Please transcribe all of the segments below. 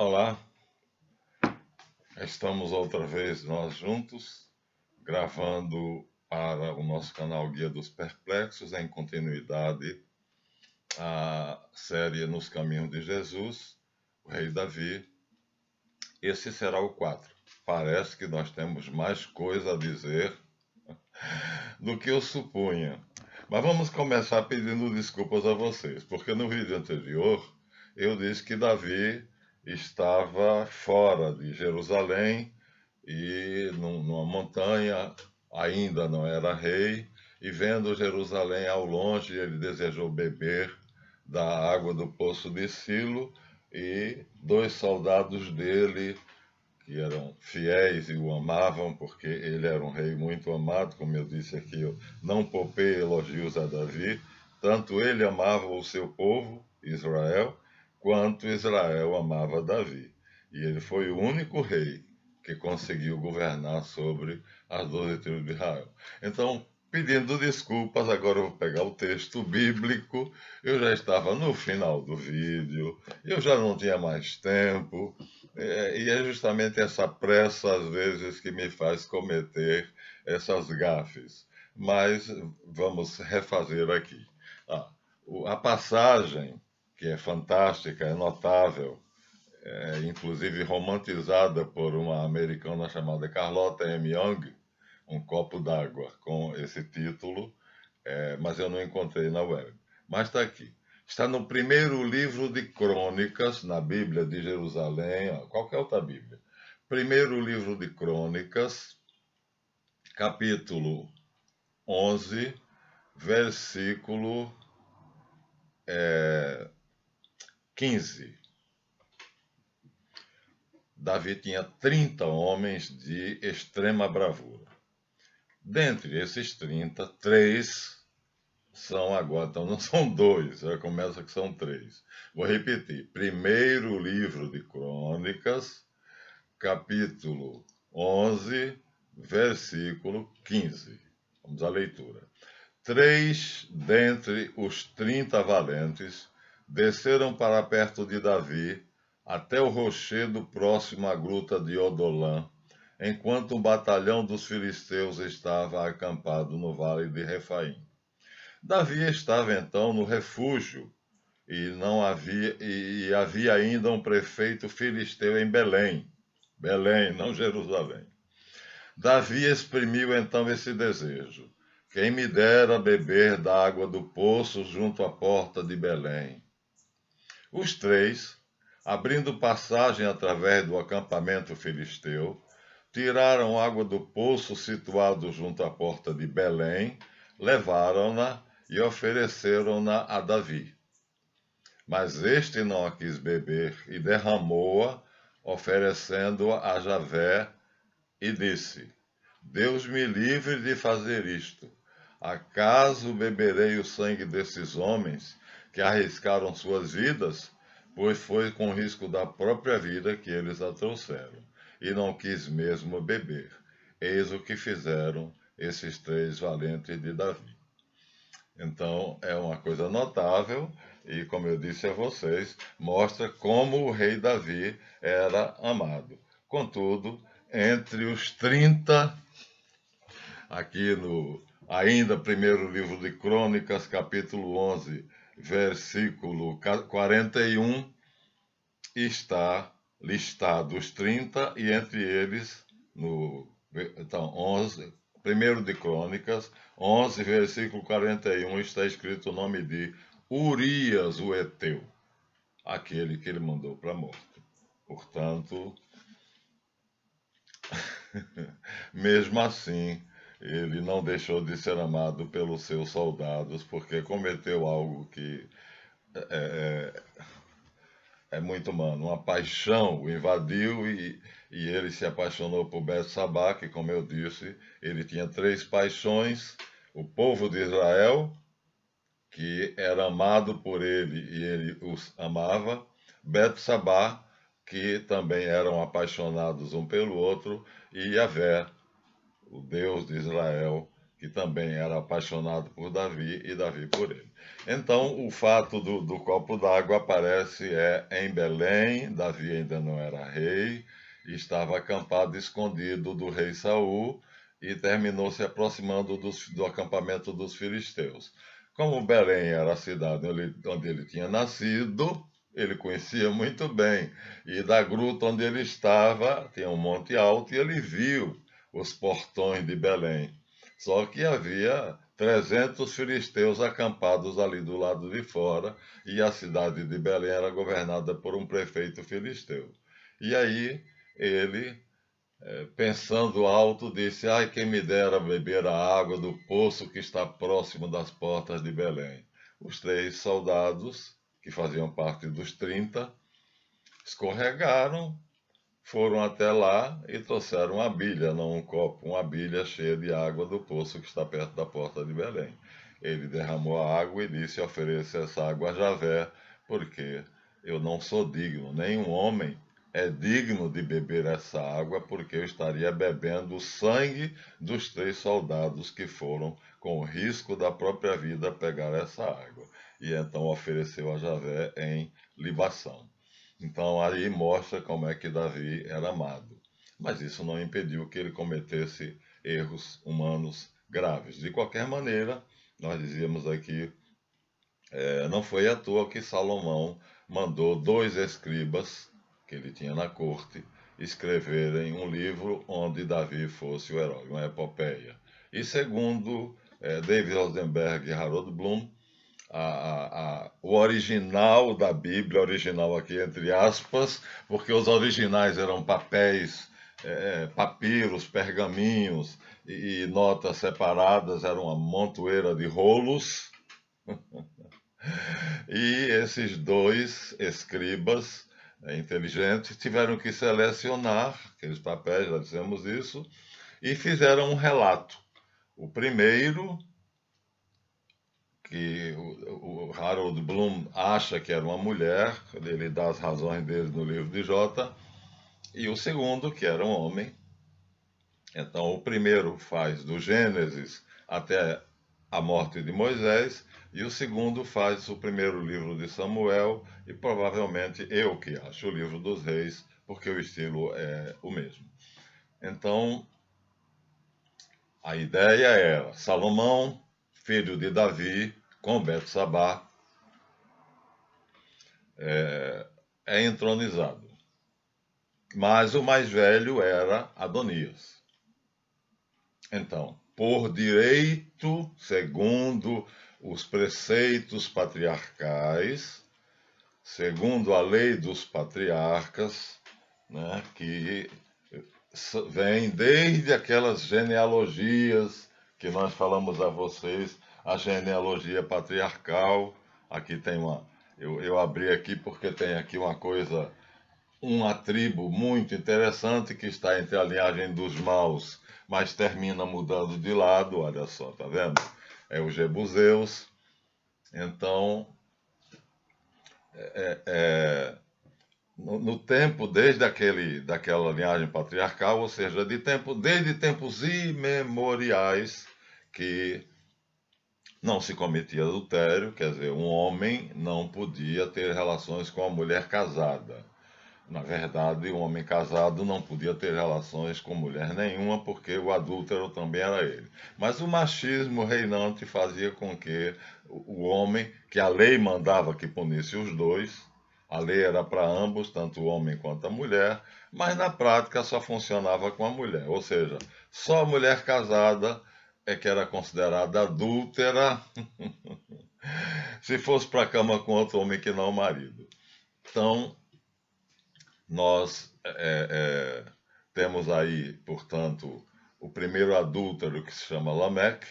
Olá, estamos outra vez nós juntos, gravando para o nosso canal Guia dos Perplexos, em continuidade à série Nos Caminhos de Jesus, o Rei Davi. Esse será o 4. Parece que nós temos mais coisa a dizer do que eu supunha. Mas vamos começar pedindo desculpas a vocês, porque no vídeo anterior eu disse que Davi estava fora de Jerusalém e numa montanha, ainda não era rei, e vendo Jerusalém ao longe, ele desejou beber da água do poço de Silo, e 2 soldados dele, que eram fiéis e o amavam, porque ele era um rei muito amado, como eu disse aqui, eu não poupei elogios a Davi, tanto ele amava o seu povo, Israel, quanto Israel amava Davi. E ele foi o único rei que conseguiu governar sobre as 12 tribos de Israel. Então, pedindo desculpas, agora eu vou pegar o texto bíblico. Eu já estava no final do vídeo, eu já não tinha mais tempo, e é justamente essa pressa, às vezes, que me faz cometer essas gafes. Mas vamos refazer aqui. A passagem, que é fantástica, é notável, inclusive romantizada por uma americana chamada Carlota M. Young, Um Copo d'Água, com esse título, mas eu não encontrei na web. Mas está aqui. Está no primeiro livro de Crônicas, na Bíblia de Jerusalém, qualquer outra Bíblia. Primeiro livro de Crônicas, capítulo 11, versículo 15. Davi tinha 30 homens de extrema bravura. Dentre esses 30, 3 são agora, então não são 2, já começa que são 3. Vou repetir. Primeiro livro de Crônicas, capítulo 11, versículo 15. Vamos à leitura. 3 dentre os 30 valentes desceram para perto de Davi, até o rochedo próximo à gruta de Odolã, enquanto um batalhão dos filisteus estava acampado no vale de Refaim. Davi estava então no refúgio, e havia ainda um prefeito filisteu em Belém, não Jerusalém. Davi exprimiu então esse desejo: quem me dera beber da água do poço junto à porta de Belém. Os 3, abrindo passagem através do acampamento filisteu, tiraram água do poço situado junto à porta de Belém, levaram-na e ofereceram-na a Davi. Mas este não a quis beber e derramou-a, oferecendo-a a Javé, e disse: Deus me livre de fazer isto. Acaso beberei o sangue desses homens que arriscaram suas vidas? Pois foi com risco da própria vida que eles a trouxeram, e não quis mesmo beber. Eis o que fizeram esses 3 valentes de Davi. Então, é uma coisa notável, e como eu disse a vocês, mostra como o rei Davi era amado. Contudo, entre os 30, aqui no ainda primeiro livro de Crônicas, capítulo 11, versículo 41, está listado os 30, e entre eles, então, 11, primeiro de Crônicas, 11, versículo 41, está escrito o nome de Urias, o Heteu, aquele que ele mandou para a morte. Portanto, mesmo assim, ele não deixou de ser amado pelos seus soldados, porque cometeu algo que é muito humano. Uma paixão o invadiu, e ele se apaixonou por Betsabá, que, como eu disse, ele tinha 3 paixões: o povo de Israel, que era amado por ele e ele os amava; Betsabá, que também eram apaixonados um pelo outro; e Yahvé, o Deus de Israel, que também era apaixonado por Davi e Davi por ele. Então, o fato do copo d'água aparece em Belém. Davi ainda não era rei, estava acampado escondido do rei Saul e terminou se aproximando do acampamento dos filisteus. Como Belém era a cidade onde ele tinha nascido, ele conhecia muito bem. E da gruta onde ele estava, tinha um monte alto, e ele viu os portões de Belém. Só que havia 300 filisteus acampados ali do lado de fora, e a cidade de Belém era governada por um prefeito filisteu. E aí ele, pensando alto, disse: Ai, quem me dera beber a água do poço que está próximo das portas de Belém. Os 3 soldados, que faziam parte dos 30, escorregaram, foram até lá e trouxeram uma bilha, não um copo, uma bilha cheia de água do poço que está perto da porta de Belém. Ele derramou a água e disse: Ofereça essa água a Javé, porque eu não sou digno, nenhum homem é digno de beber essa água, porque eu estaria bebendo o sangue dos 3 soldados que foram, com o risco da própria vida, pegar essa água. E então ofereceu a Javé em libação. Então aí mostra como é que Davi era amado. Mas isso não impediu que ele cometesse erros humanos graves. De qualquer maneira, nós dizíamos aqui, não foi à toa que Salomão mandou 2 escribas que ele tinha na corte escreverem um livro onde Davi fosse o herói, uma epopeia. E segundo David Rosenberg e Harold Bloom, o original da Bíblia, original aqui entre aspas, porque os originais eram papéis, papiros, pergaminhos e notas separadas, era uma montoeira de rolos. E esses 2 escribas inteligentes tiveram que selecionar aqueles papéis, já dissemos isso, e fizeram um relato. O primeiro, que o Harold Bloom acha que era uma mulher, ele dá as razões dele no livro de Jota, e o segundo, que era um homem. Então, o primeiro faz do Gênesis até a morte de Moisés, e o segundo faz o primeiro livro de Samuel, e provavelmente eu que acho o livro dos reis, porque o estilo é o mesmo. Então, a ideia era Salomão, filho de Davi, com Betsabá, é entronizado. Mas o mais velho era Adonias. Então, por direito, segundo os preceitos patriarcais, segundo a lei dos patriarcas, né, que vem desde aquelas genealogias que nós falamos a vocês, a genealogia patriarcal. Aqui tem eu abri aqui porque tem aqui uma tribo muito interessante que está entre a linhagem dos maus, mas termina mudando de lado, olha só, tá vendo? É os Jebuseus. Então, no tempo, daquela linhagem patriarcal, ou seja, desde tempos imemoriais, que não se cometia adultério, quer dizer, um homem não podia ter relações com a mulher casada. Na verdade, um homem casado não podia ter relações com mulher nenhuma, porque o adúltero também era ele. Mas o machismo reinante fazia com que o homem, que a lei mandava que punisse os dois, a lei era para ambos, tanto o homem quanto a mulher, mas na prática só funcionava com a mulher. Ou seja, só a mulher casada é que era considerada adúltera se fosse para a cama com outro homem que não o marido. Então, nós temos aí, portanto, o primeiro adúltero, que se chama Lameque,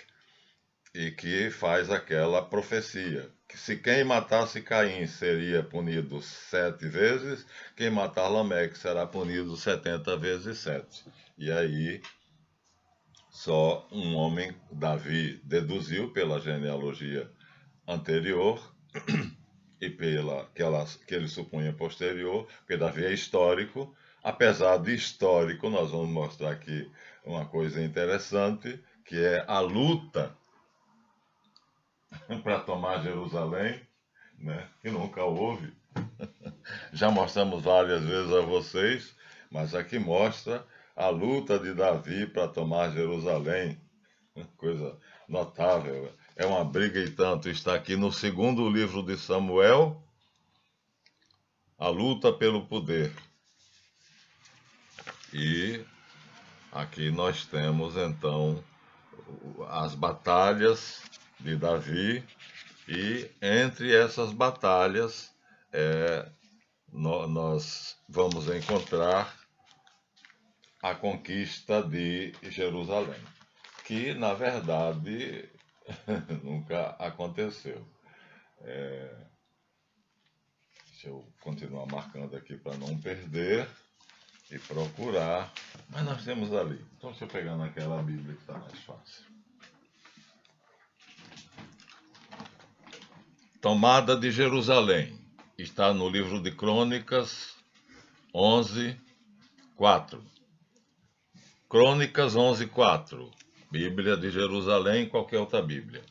e que faz aquela profecia, que se quem matasse Caim seria punido 7 vezes, quem matar Lameque será punido 70 vezes 7. E aí, só um homem, Davi, deduziu pela genealogia anterior e que ele supunha posterior, porque Davi é histórico. Apesar de histórico, nós vamos mostrar aqui uma coisa interessante, que é a luta para tomar Jerusalém, né? Que nunca houve. Já mostramos várias vezes a vocês, mas aqui mostra a luta de Davi para tomar Jerusalém. Coisa notável. É uma briga e tanto. Está aqui no segundo livro de Samuel, a luta pelo poder. E aqui nós temos então as batalhas de Davi, e entre essas batalhas nós vamos encontrar a conquista de Jerusalém, que na verdade nunca aconteceu. Deixa eu continuar marcando aqui para não perder e procurar. Mas nós temos ali. Então deixa eu pegar naquela Bíblia que está mais fácil. Tomada de Jerusalém. Está no livro de Crônicas 11:4. Crônicas 11:4. Bíblia de Jerusalém, qualquer outra Bíblia.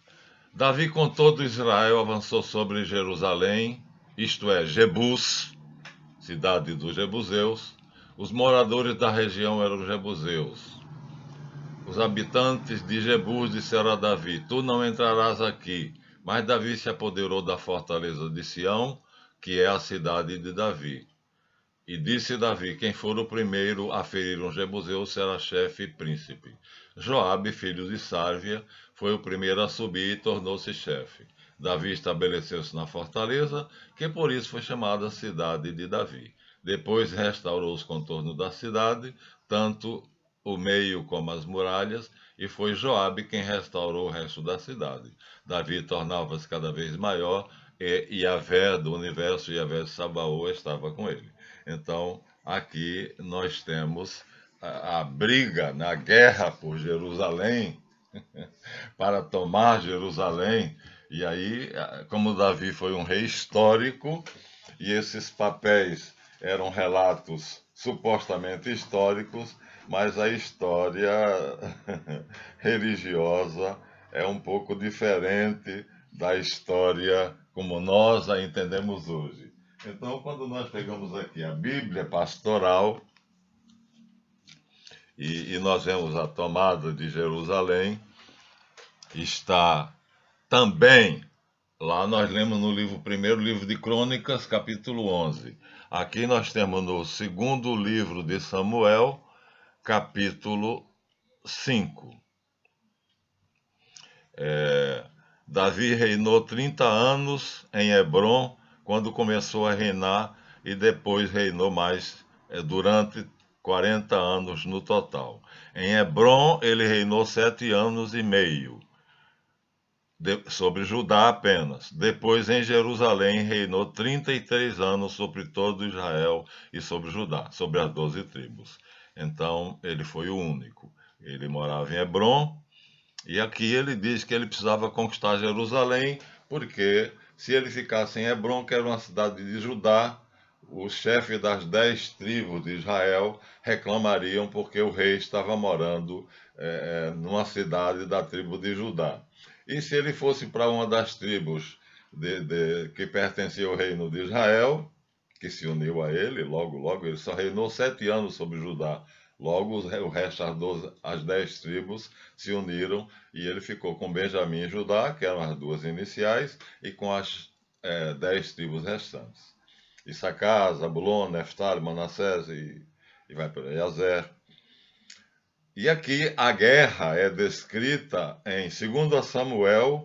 Davi com todo Israel avançou sobre Jerusalém, isto é, Jebus, cidade dos Jebuseus. Os moradores da região eram Jebuseus. Os habitantes de Jebus disseram a Davi: Tu não entrarás aqui. Mas Davi se apoderou da fortaleza de Sião, que é a cidade de Davi. E disse Davi: Quem for o primeiro a ferir um jebuseu será chefe e príncipe. Joabe, filho de Sárvia, foi o primeiro a subir e tornou-se chefe. Davi estabeleceu-se na fortaleza, que por isso foi chamada cidade de Davi. Depois restaurou os contornos da cidade, tanto o meio como as muralhas, e foi Joabe quem restaurou o resto da cidade. Davi tornava-se cada vez maior, e Yahvé do universo, Yahvé de Sabaô, estava com ele. Então, aqui nós temos a briga, na guerra por Jerusalém, para tomar Jerusalém. E aí, como Davi foi um rei histórico, e esses papéis eram relatos supostamente históricos, mas a história religiosa é um pouco diferente da história como nós a entendemos hoje. Então, quando nós pegamos aqui a Bíblia pastoral e nós vemos a tomada de Jerusalém, está também, lá nós lemos no primeiro livro de Crônicas, capítulo 11. Aqui nós temos no segundo livro de Samuel, capítulo 5. Davi reinou 30 anos em Hebrom, quando começou a reinar, e depois reinou mais durante 40 anos no total. Em Hebrom ele reinou 7 anos e meio, sobre Judá apenas. Depois em Jerusalém reinou 33 anos sobre todo Israel e sobre Judá, sobre as 12 tribos. Então ele foi o único. Ele morava em Hebrom, e aqui ele diz que ele precisava conquistar Jerusalém, porque se ele ficasse em Hebrom, que era uma cidade de Judá, os chefes das 10 tribos de Israel reclamariam porque o rei estava morando numa cidade da tribo de Judá. E se ele fosse para uma das tribos que pertencia ao reino de Israel, que se uniu a ele, logo, ele só reinou 7 anos sobre Judá. Logo, o resto, as 10 tribos, se uniram e ele ficou com Benjamim e Judá, que eram as duas iniciais, e com as 10 tribos restantes. Issacar, Zabulon, Neftali, Manassés e vai por aí, Azer. E aqui a guerra é descrita em 2 Samuel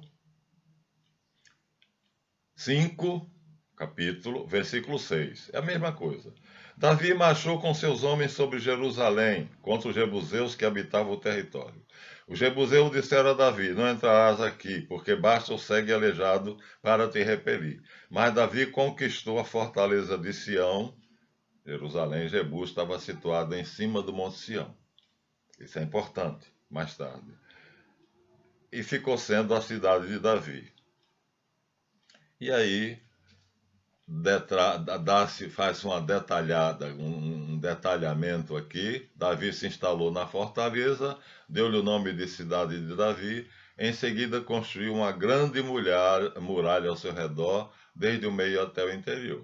5, capítulo, versículo 6. É a mesma coisa. Davi marchou com seus homens sobre Jerusalém, contra os jebuseus que habitavam o território. Os jebuseus disseram a Davi: Não entrarás aqui, porque basta o cego aleijado para te repelir. Mas Davi conquistou a fortaleza de Sião. Jerusalém, Jebus, estava situada em cima do Monte Sião. Isso é importante, mais tarde. E ficou sendo a cidade de Davi. E aí faz uma detalhada, um detalhamento aqui. Davi se instalou na fortaleza, deu-lhe o nome de cidade de Davi. Em seguida, construiu uma grande muralha ao seu redor, desde o meio até o interior.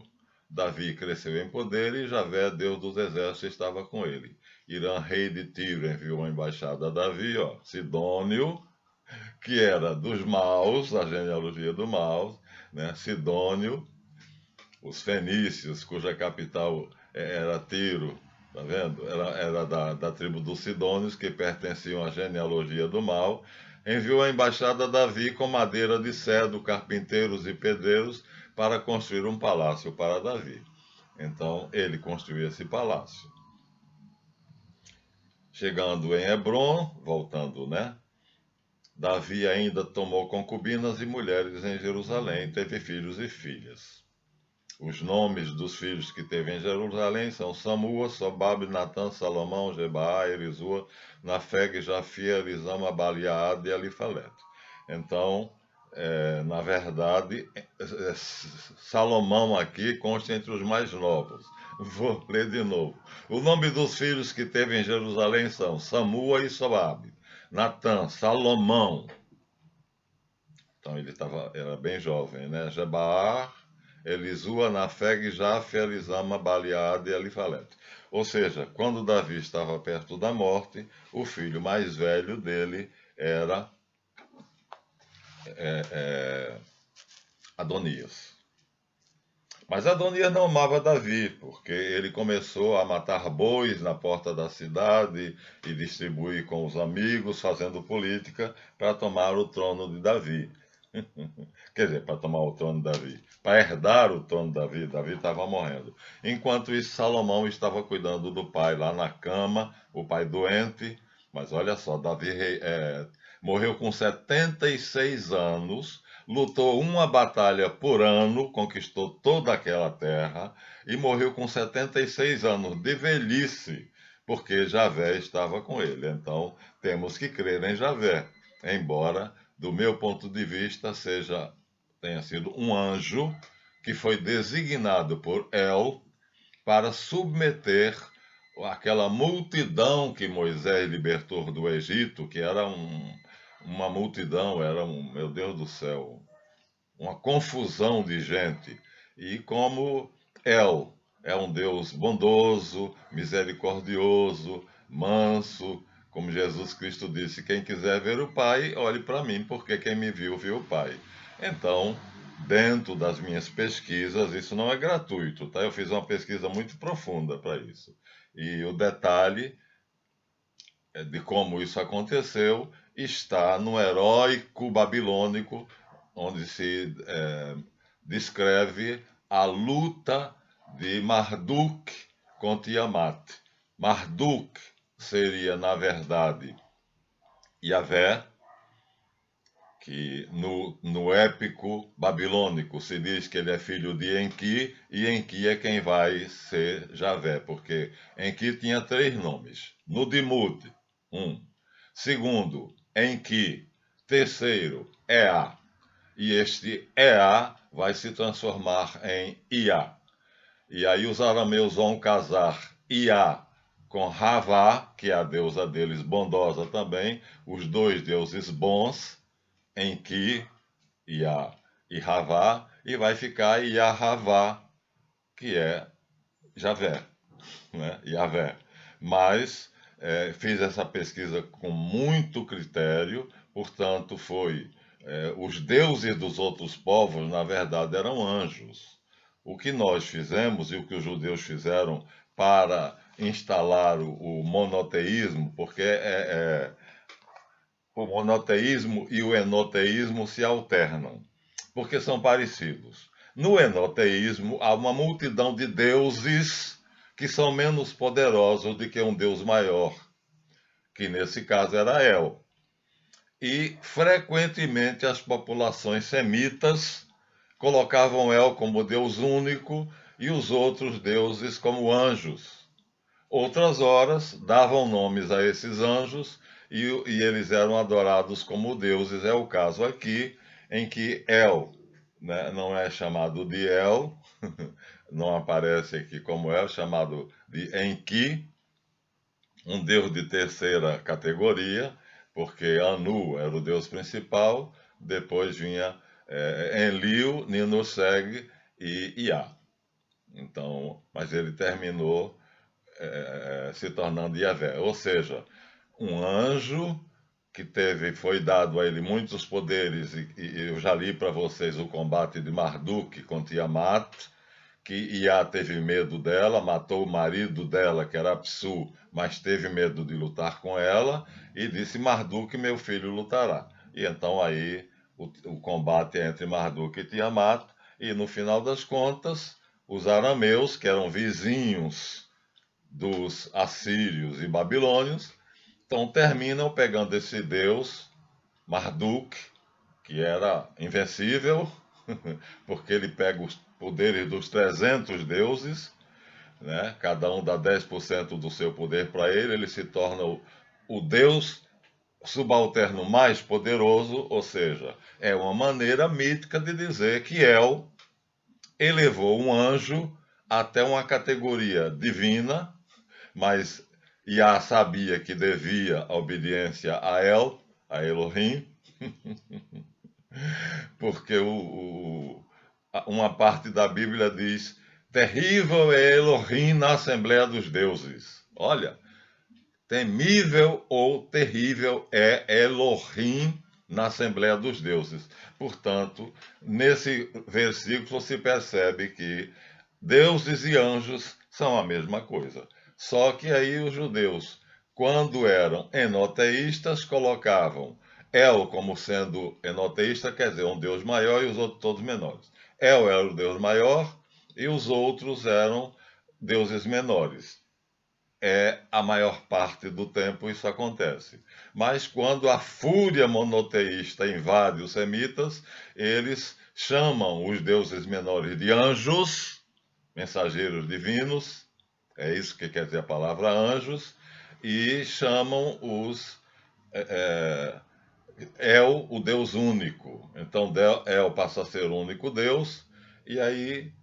Davi cresceu em poder e Javé, Deus dos exércitos, estava com ele. Irã, rei de Tiro, enviou uma embaixada a Davi, Sidônio, que era dos maus, a genealogia do mal, né? Sidônio, os fenícios, cuja capital era Tiro, tá vendo? Era da tribo dos Sidônios, que pertenciam à genealogia do mal. Enviou a embaixada a Davi com madeira de cedro, carpinteiros e pedreiros para construir um palácio para Davi. Então ele construiu esse palácio. Chegando em Hebrom, voltando, né? Davi ainda tomou concubinas e mulheres em Jerusalém, teve filhos e filhas. Os nomes dos filhos que teve em Jerusalém são Samua, Sobabe, Natã, Salomão, Jebaá, Elisua, Nafeg, Jafi, Elisama, Baliaad e Elifaleto. Então, na verdade, Salomão aqui consta entre os mais novos. Vou ler de novo. O nome dos filhos que teve em Jerusalém são Samua e Sobabe, Natã, Salomão. Então ele era bem jovem, né? Jebaá, Elisua, Nafeg, Jafe, Elisama, Baliade e Elifaleto. Ou seja, quando Davi estava perto da morte, o filho mais velho dele era Adonias. Mas Adonias não amava Davi, porque ele começou a matar bois na porta da cidade e distribuir com os amigos, fazendo política para tomar o trono de Davi. Quer dizer, para tomar o trono de Davi, para herdar o trono de Davi. Davi estava morrendo. Enquanto isso, Salomão estava cuidando do pai lá na cama, o pai doente. Mas olha só, Davi morreu com 76 anos, lutou uma batalha por ano, conquistou toda aquela terra e morreu com 76 anos de velhice, porque Javé estava com ele. Então, temos que crer em Javé, embora, do meu ponto de vista, tenha sido um anjo que foi designado por El para submeter aquela multidão que Moisés libertou do Egito, que era uma multidão, meu Deus do céu, uma confusão de gente. E como El é um Deus bondoso, misericordioso, manso, como Jesus Cristo disse, quem quiser ver o Pai, olhe para mim, porque quem me viu, viu o Pai. Então, dentro das minhas pesquisas, isso não é gratuito, tá? Eu fiz uma pesquisa muito profunda para isso. E o detalhe de como isso aconteceu está no Heróico Babilônico, onde se descreve a luta de Marduk com Tiamat. Marduk seria, na verdade, Yahvé, que no épico babilônico se diz que ele é filho de Enki, e Enki é quem vai ser Javé, porque Enki tinha 3 nomes. Nudimud, 1. Segundo, Enki. Terceiro, Ea. E este Ea vai se transformar em Ia. E aí os arameus vão casar Ia com Ravá, que é a deusa deles, bondosa também, os 2 deuses bons, Enki e Ravá, e vai ficar Yahavá, que é Javé, né? Yahvé. Mas fiz essa pesquisa com muito critério, portanto os deuses dos outros povos, na verdade, eram anjos. O que nós fizemos e o que os judeus fizeram para instalar o monoteísmo, porque o monoteísmo e o enoteísmo se alternam, porque são parecidos. No enoteísmo, há uma multidão de deuses que são menos poderosos do que um deus maior, que nesse caso era El. E, frequentemente, as populações semitas colocavam El como Deus único e os outros deuses como anjos. Outras horas, davam nomes a esses anjos e eles eram adorados como deuses. É o caso aqui, em que El, né, não é chamado de El, não aparece aqui como é, chamado de Enki, um deus de terceira categoria, porque Anu era o deus principal, depois vinha Enlil, Ninhursag e Iá. Então, mas ele terminou se tornando Yahvé, ou seja, um anjo que foi dado a ele muitos poderes, e eu já li para vocês o combate de Marduk contra Tiamat, que Iá teve medo dela, matou o marido dela, que era Apsu, mas teve medo de lutar com ela, e disse, Marduk, meu filho, lutará. E então aí o combate é entre Marduk e Tiamat, e no final das contas, os arameus, que eram vizinhos dos assírios e babilônios, então terminam pegando esse deus, Marduk, que era invencível, porque ele pega os poderes dos 300 deuses, né? Cada um dá 10% do seu poder para ele, ele se torna o deus subalterno mais poderoso, ou seja, é uma maneira mítica de dizer que El elevou um anjo até uma categoria divina, mas Yah sabia que devia a obediência a El, a Elohim, porque uma parte da Bíblia diz: terrível é Elohim na Assembleia dos Deuses. Olha, temível ou terrível é Elohim na Assembleia dos Deuses. Portanto, nesse versículo se percebe que deuses e anjos são a mesma coisa. Só que aí os judeus, quando eram enoteístas, colocavam El como sendo enoteísta, quer dizer, um deus maior e os outros todos menores. El era o deus maior e os outros eram deuses menores. A maior parte do tempo isso acontece. Mas quando a fúria monoteísta invade os semitas, eles chamam os deuses menores de anjos, mensageiros divinos, é isso que quer dizer a palavra anjos, e chamam os El, o Deus único. Então El passa a ser o único Deus, e aí,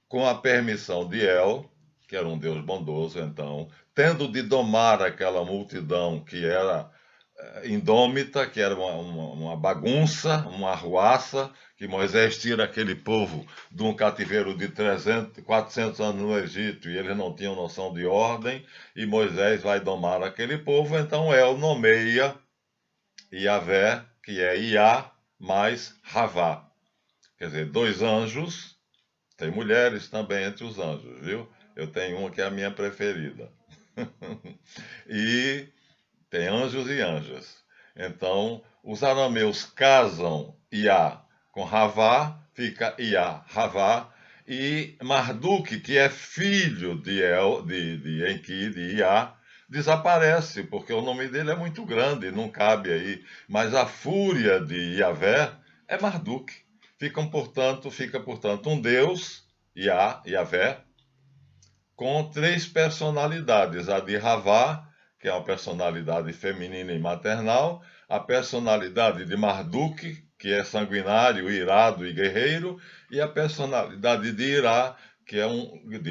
com a permissão de El, que era um Deus bondoso, então, tendo de domar aquela multidão que era indômita, que era uma bagunça, uma arruaça, que Moisés tira aquele povo de um cativeiro de 300, 400 anos no Egito e eles não tinham noção de ordem, e Moisés vai domar aquele povo, então El nomeia Yahvé, que é Iá, mais Ravá. Quer dizer, dois anjos, tem mulheres também entre os anjos, viu? Eu tenho uma que é a minha preferida. E tem anjos e anjas. Então, os arameus casam Iá com Ravá, fica Iá, Ravá, e Marduk, que é filho de Enki, de Iá, desaparece, porque o nome dele é muito grande, não cabe aí. Mas a fúria de Yahvé é Marduk. Fica, portanto, um deus, Iá, Yahvé, com três personalidades: a de Ravá, que é uma personalidade feminina e maternal, a personalidade de Marduk, que é sanguinário, irado e guerreiro, e a personalidade de Irá, que é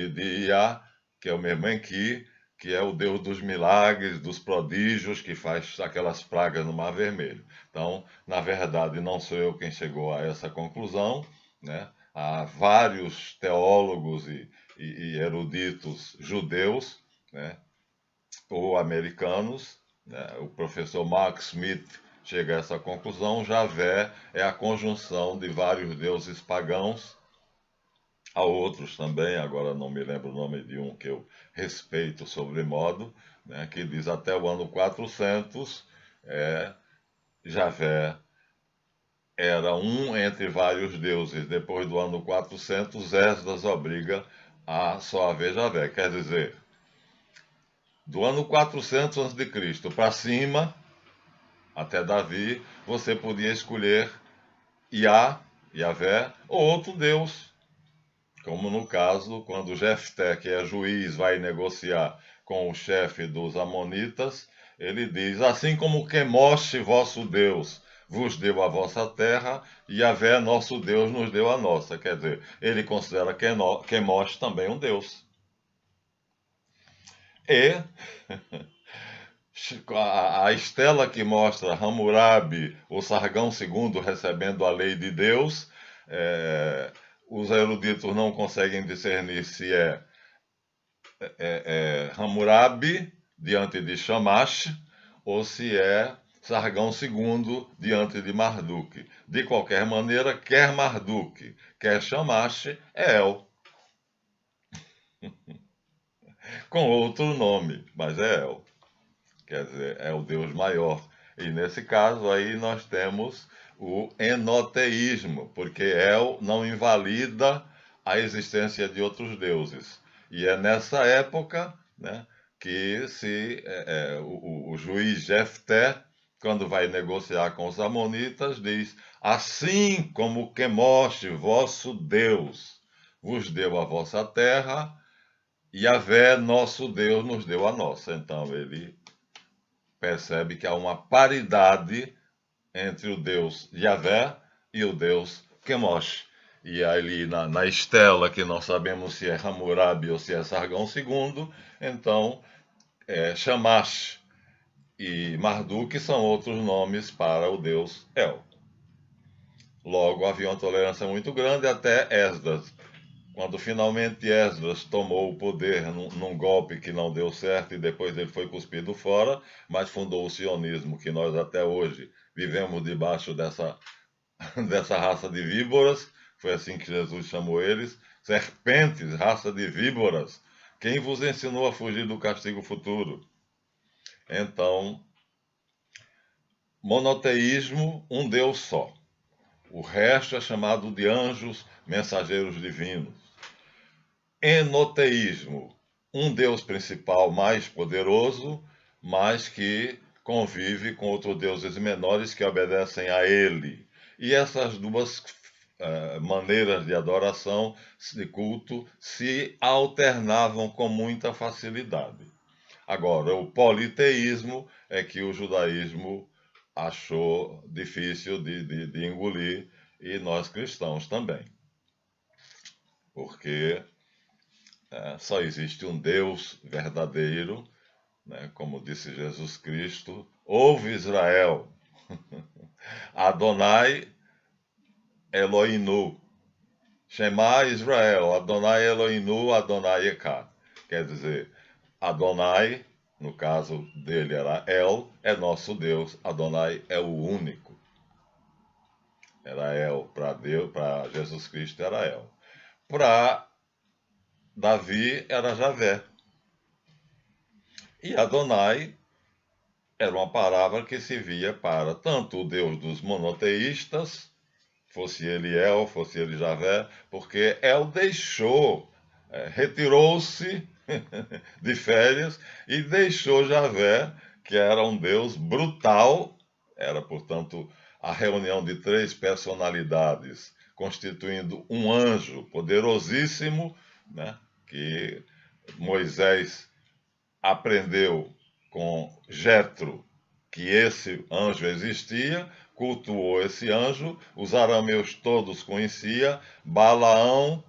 de Iá, que é o mesmo Enki, que é o deus dos milagres, dos prodígios, que faz aquelas pragas no Mar Vermelho. Então, na verdade, não sou eu quem chegou a essa conclusão, né? Há vários teólogos e eruditos judeus, né, ou americanos, né, o professor Mark Smith chega a essa conclusão: Javé é a conjunção de vários deuses pagãos. Há outros também, agora não me lembro o nome de um que eu respeito sobremodo, né, que diz até o ano 400, Javé era um entre vários deuses. Depois do ano 400, Esdras obriga a só haver Javé. Quer dizer, do ano 400 a.C. para cima, até Davi, você podia escolher Iá, Yahvé, ou outro deus. Como no caso, quando Jefté, que é juiz, vai negociar com o chefe dos amonitas, ele diz: assim como Quemosh, vosso Deus, vos deu a vossa terra, e Yahvé, nosso Deus, nos deu a nossa. Quer dizer, ele considera Quemosh também um Deus. E a estela que mostra Hammurabi, o Sargão II, recebendo a lei de Deus, os eruditos não conseguem discernir se é Hammurabi diante de Shamash ou se é Sargão II diante de Marduk. De qualquer maneira, quer Marduk, quer Shamash, é El, com outro nome, mas é El. Quer dizer, é o Deus maior. E nesse caso aí nós temos o enoteísmo, porque El não invalida a existência de outros deuses. E é nessa época, né, que o juiz Jefté, quando vai negociar com os amonitas, diz: assim como Quemosh, vosso Deus, vos deu a vossa terra, Yahvé, nosso Deus, nos deu a nossa. Então ele percebe que há uma paridade entre o Deus Yahvé e o Deus Quemosh. E ali na estela, que não sabemos se é Hammurabi ou se é Sargão II, então Shamash e Marduk são outros nomes para o Deus El. Logo, havia uma tolerância muito grande até Esdras. Quando finalmente Esdras tomou o poder num golpe que não deu certo e depois ele foi cuspido fora, mas fundou o sionismo, que nós até hoje vivemos debaixo dessa raça de víboras, foi assim que Jesus chamou eles, serpentes, raça de víboras, quem vos ensinou a fugir do castigo futuro? Então, monoteísmo, um Deus só. O resto é chamado de anjos, mensageiros divinos. Enoteísmo, um Deus principal mais poderoso, mas que convive com outros deuses menores que obedecem a ele. E essas duas maneiras de adoração, de culto, se alternavam com muita facilidade. Agora, o politeísmo é que o judaísmo achou difícil de engolir, e nós cristãos também. Porque só existe um Deus verdadeiro, né, como disse Jesus Cristo. Ouve Israel, Adonai Eloinu, Shema Israel, Adonai Eloinu, Adonai Echad. Quer dizer, Adonai, no caso dele era El, é nosso Deus, Adonai é o único. Era El, para Deus, para Jesus Cristo era El. Para Davi era Javé. E Adonai era uma palavra que se via para tanto o Deus dos monoteístas, fosse ele El, fosse ele Javé, porque El deixou, retirou-se de férias e deixou Javé, que era um Deus brutal, era, portanto, a reunião de três personalidades, constituindo um anjo poderosíssimo, né, que Moisés aprendeu com Jetro que esse anjo existia, cultuou esse anjo, os arameus todos conheciam, Balaão,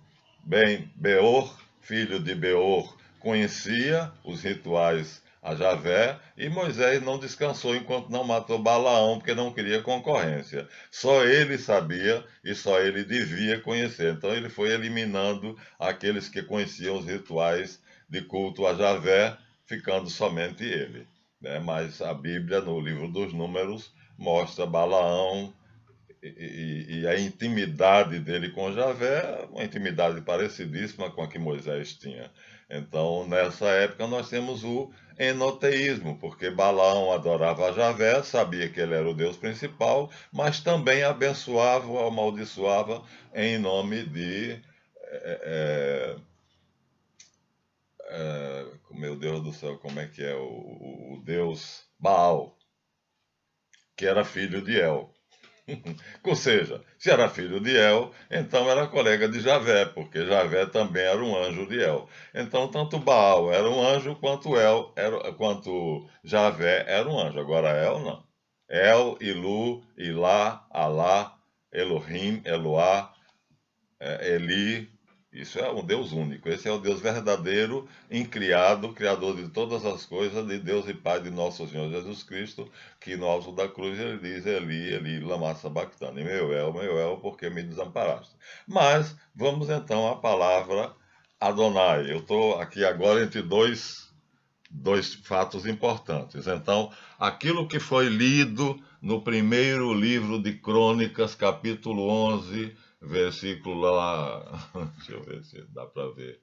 Beor, filho de Beor, conhecia os rituais a Javé, e Moisés não descansou enquanto não matou Balaão, porque não queria concorrência. Só ele sabia e só ele devia conhecer. Então ele foi eliminando aqueles que conheciam os rituais de culto a Javé, ficando somente ele. Né? Mas a Bíblia, no livro dos Números, mostra Balaão e a intimidade dele com Javé, uma intimidade parecidíssima com a que Moisés tinha. Então, nessa época, nós temos o enoteísmo, porque Balaão adorava Javé, sabia que ele era o Deus principal, mas também abençoava ou amaldiçoava em nome de meu Deus do céu, como é que é o Deus Baal, que era filho de El. Ou seja, se era filho de El, então era colega de Javé, porque Javé também era um anjo de El. Então, tanto Baal era um anjo, quanto Javé era um anjo. Agora, El não. El, Ilu, Ilá, Alá, Elohim, Eloá, Eli. Isso é um Deus único. Esse é o Deus verdadeiro, incriado, criador de todas as coisas, de Deus e Pai de nosso Senhor Jesus Cristo, que no alto da cruz ele diz, Eli, Eli, lama sabachthani, meu El, porque me desamparaste. Mas vamos então à palavra Adonai. Eu estou aqui agora entre dois fatos importantes. Então, aquilo que foi lido no primeiro livro de Crônicas, capítulo 11, versículo lá, deixa eu ver se dá para ver,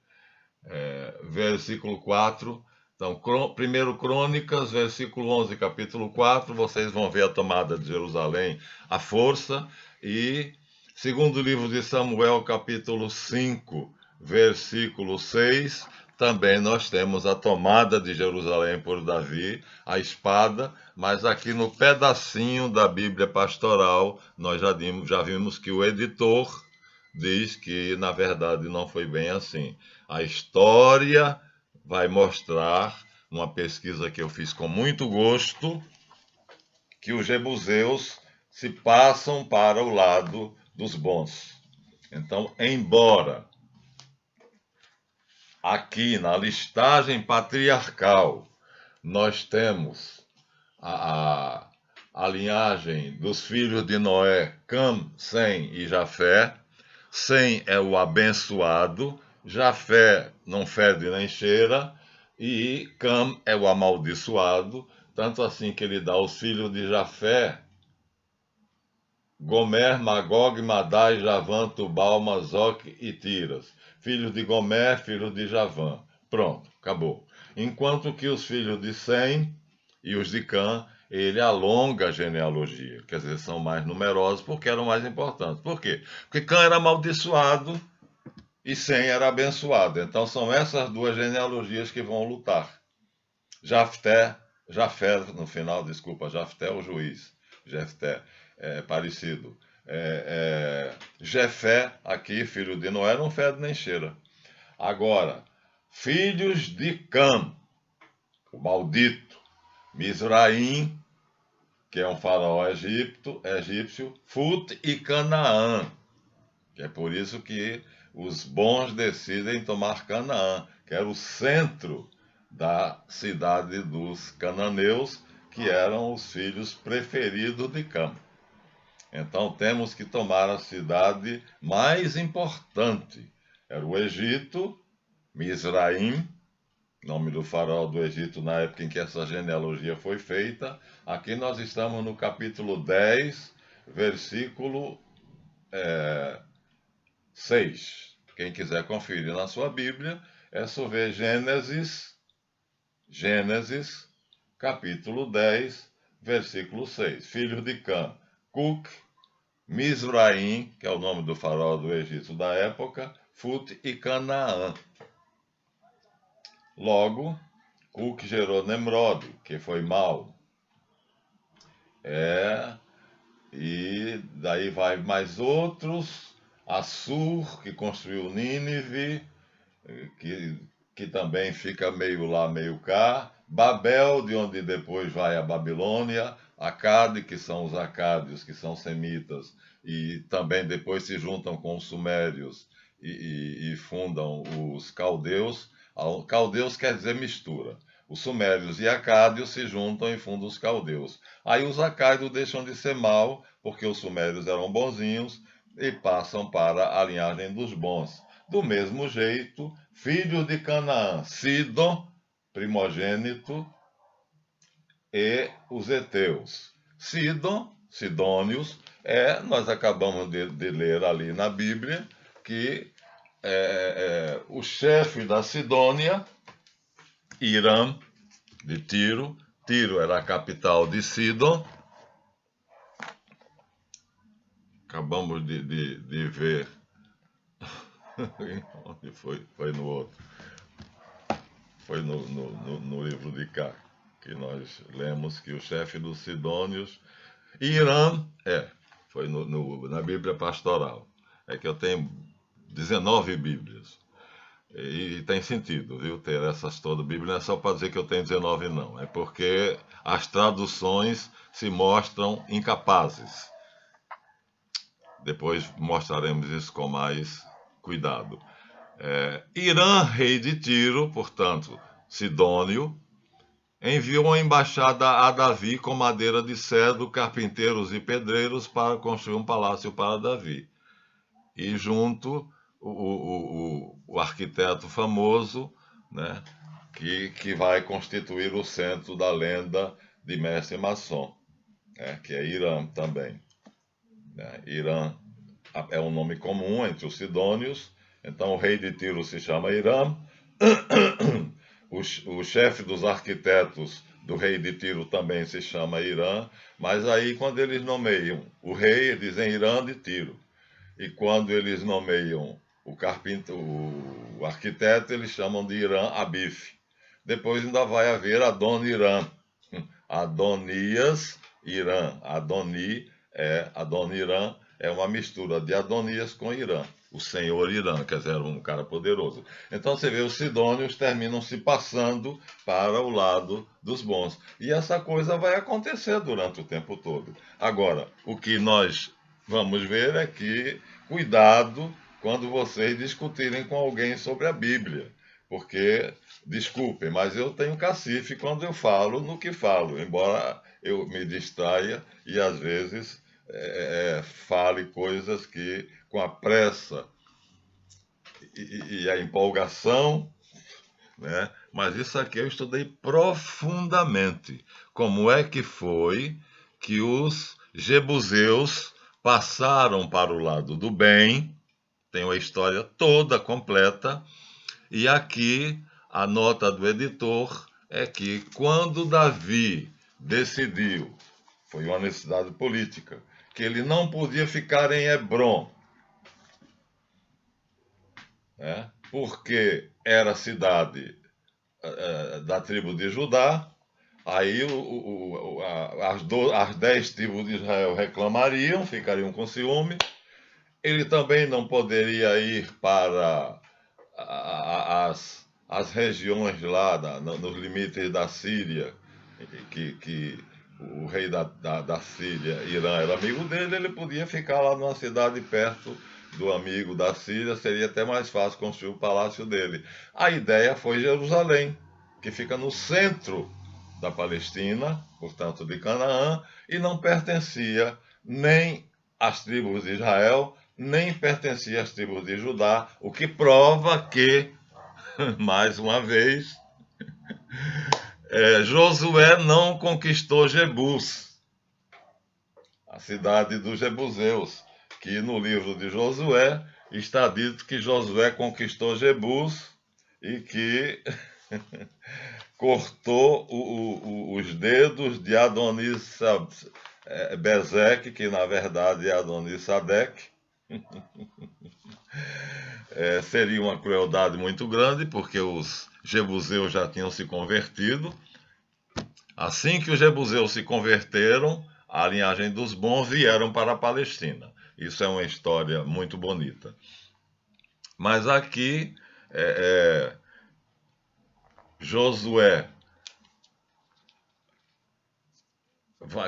versículo 4. Então, primeiro Crônicas, versículo 11, capítulo 4, vocês vão ver a tomada de Jerusalém, a força. E segundo livro de Samuel, capítulo 5, versículo 6, também nós temos a tomada de Jerusalém por Davi, a espada, mas aqui no pedacinho da Bíblia Pastoral, nós já vimos que o editor diz que, na verdade, não foi bem assim. A história vai mostrar, uma pesquisa que eu fiz com muito gosto, que os jebuseus se passam para o lado dos bons. Então, embora aqui na listagem patriarcal nós temos a linhagem dos filhos de Noé, Cam, Sem e Jafé. Sem é o abençoado, Jafé não fede nem cheira, e Cam é o amaldiçoado, tanto assim que ele dá aos filhos de Jafé, Gomer, Magog, Madai, Javã, Tubal, Mazoque e Tiras. Filhos de Gomer, filhos de Javã. Pronto, acabou. Enquanto que os filhos de Sem e os de Cã, ele alonga a genealogia, quer dizer, são mais numerosos porque eram mais importantes. Por quê? Porque Cã era amaldiçoado e Sem era abençoado. Então são essas duas genealogias que vão lutar. Jafté, no final, desculpa, Jafté é o juiz. Jefté, parecido. Jefé, aqui, filho de Noé, não fede nem cheira. Agora, filhos de Cam, o maldito, Misraim, que é um faraó egípcio, Fut e Canaã, que é por isso que os bons decidem tomar Canaã, que era o centro da cidade dos cananeus, que eram os filhos preferidos de Cam. Então temos que tomar a cidade mais importante. Era o Egito, Misraim, nome do faraó do Egito na época em que essa genealogia foi feita. Aqui nós estamos no capítulo 10, versículo 6. Quem quiser conferir na sua Bíblia, é só ver Gênesis, capítulo 10, versículo 6. Filhos de Cã, Cuc, Misraim, que é o nome do faraó do Egito da época, Fut e Canaã. Logo, Cuc gerou Nemrod, que foi mau. E daí vai mais outros, Assur, que construiu Nínive, que também fica meio lá, meio cá, Babel, de onde depois vai a Babilônia, Acade, que são os acádios, que são semitas, e também depois se juntam com os sumérios e fundam os caldeus. Caldeus quer dizer mistura. Os sumérios e acádios se juntam e fundam os caldeus. Aí os acádios deixam de ser mal, porque os sumérios eram bonzinhos, e passam para a linhagem dos bons. Do mesmo jeito, filhos de Canaã, Sidom, primogênito, e os heteus. Sidônios, nós acabamos de ler ali na Bíblia, que o chefe da Sidônia, Irã, de Tiro. Tiro era a capital de Sidom. Acabamos de ver. Onde foi? Foi no outro. Foi no livro de cá, que nós lemos que o chefe dos Sidônios, Irã, foi na Bíblia Pastoral. É que eu tenho 19 Bíblias. E tem sentido, viu, ter essas todas. A Bíblia não é só para dizer que eu tenho 19, não. É porque as traduções se mostram incapazes. Depois mostraremos isso com mais cuidado. Irã, rei de Tiro, portanto, Sidônio, enviou uma embaixada a Davi com madeira de cedro, carpinteiros e pedreiros para construir um palácio para Davi. E junto o arquiteto famoso, né, que vai constituir o centro da lenda de mestre maçom, né, que é Irã também. Né? Irã é um nome comum entre os sidônios, então o rei de Tiro se chama Irã. O chefe dos arquitetos do rei de Tiro também se chama Irã, mas aí quando eles nomeiam o rei, eles dizem Irã de Tiro. E quando eles nomeiam o arquiteto, eles chamam de Irã Abif. Depois ainda vai haver Adonirã, Adonias Irã. Adonirã é uma mistura de Adonias com Irã, o senhor Irã, quer dizer, um cara poderoso. Então você vê, os sidônios terminam se passando para o lado dos bons. E essa coisa vai acontecer durante o tempo todo. Agora, o que nós vamos ver é que cuidado quando vocês discutirem com alguém sobre a Bíblia, porque, desculpem, mas eu tenho cacife quando eu falo no que falo, embora eu me distraia e às vezes fale coisas que, com a pressa e a empolgação, né? Mas isso aqui eu estudei profundamente. Como é que foi que os jebuseus passaram para o lado do bem? Tem uma história toda completa. E aqui a nota do editor é que quando Davi decidiu, foi uma necessidade política, que ele não podia ficar em Hebrom, né, porque era cidade da tribo de Judá, aí as 10 tribos de Israel reclamariam, ficariam com ciúme. Ele também não poderia ir para as regiões lá, nos limites da Síria, que o rei da Síria, Irã, era amigo dele, ele podia ficar lá numa cidade perto do amigo da Síria, seria até mais fácil construir o palácio dele. A ideia foi Jerusalém, que fica no centro da Palestina, portanto de Canaã, e não pertencia nem às tribos de Israel, nem pertencia às tribos de Judá, o que prova que, mais uma vez, Josué não conquistou Jebus, a cidade dos Jebuseus, que no livro de Josué está dito que Josué conquistou Jebus e que cortou os dedos de Adonis Bezeque, que na verdade é Adonis Sadek. Seria uma crueldade muito grande, porque os jebuseus já tinham se convertido. Assim que os jebuseus se converteram, a linhagem dos bons vieram para a Palestina. Isso é uma história muito bonita. Mas aqui, Josué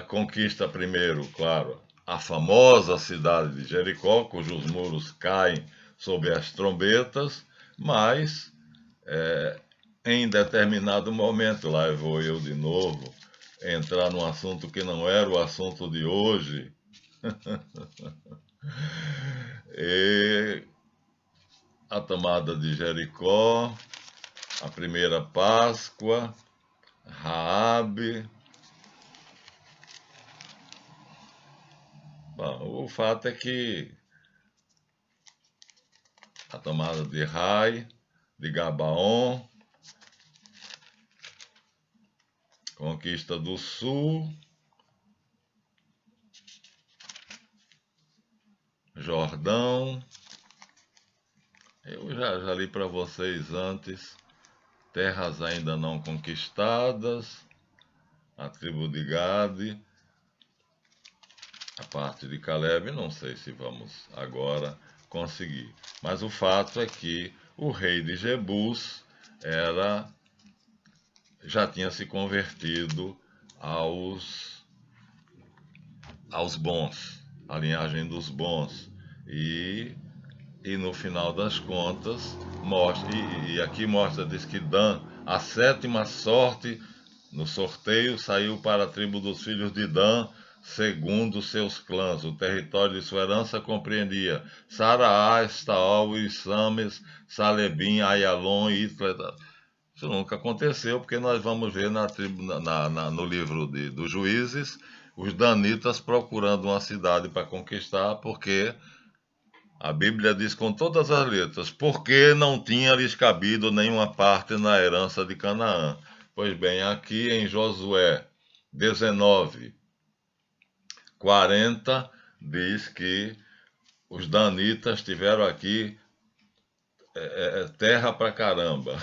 conquista primeiro, claro, a famosa cidade de Jericó, cujos muros caem sob as trombetas, mas em determinado momento, lá vou eu de novo, entrar num assunto que não era o assunto de hoje, e a tomada de Jericó, a primeira Páscoa, Raabe. Bom, o fato é que a tomada de Rai, de Gabaon, conquista do sul, Jordão. Eu já li para vocês antes, terras ainda não conquistadas, a tribo de Gade, a parte de Caleb, não sei se vamos agora conseguir. Mas o fato é que o rei de Jebus já tinha se convertido aos bons, à linhagem dos bons. E no final das contas, mostra, e aqui mostra, diz que Dan, a sétima sorte no sorteio, saiu para a tribo dos filhos de Dan, segundo seus clãs. O território de sua herança compreendia Saraá, Estaol, Isames, Salebim, Ayalon e Itla. Isso nunca aconteceu, porque nós vamos ver no livro dos Juízes os danitas procurando uma cidade para conquistar, porque a Bíblia diz com todas as letras, porque não tinha lhes cabido nenhuma parte na herança de Canaã. Pois bem, aqui em Josué 19, 40, diz que os danitas tiveram aqui terra pra caramba.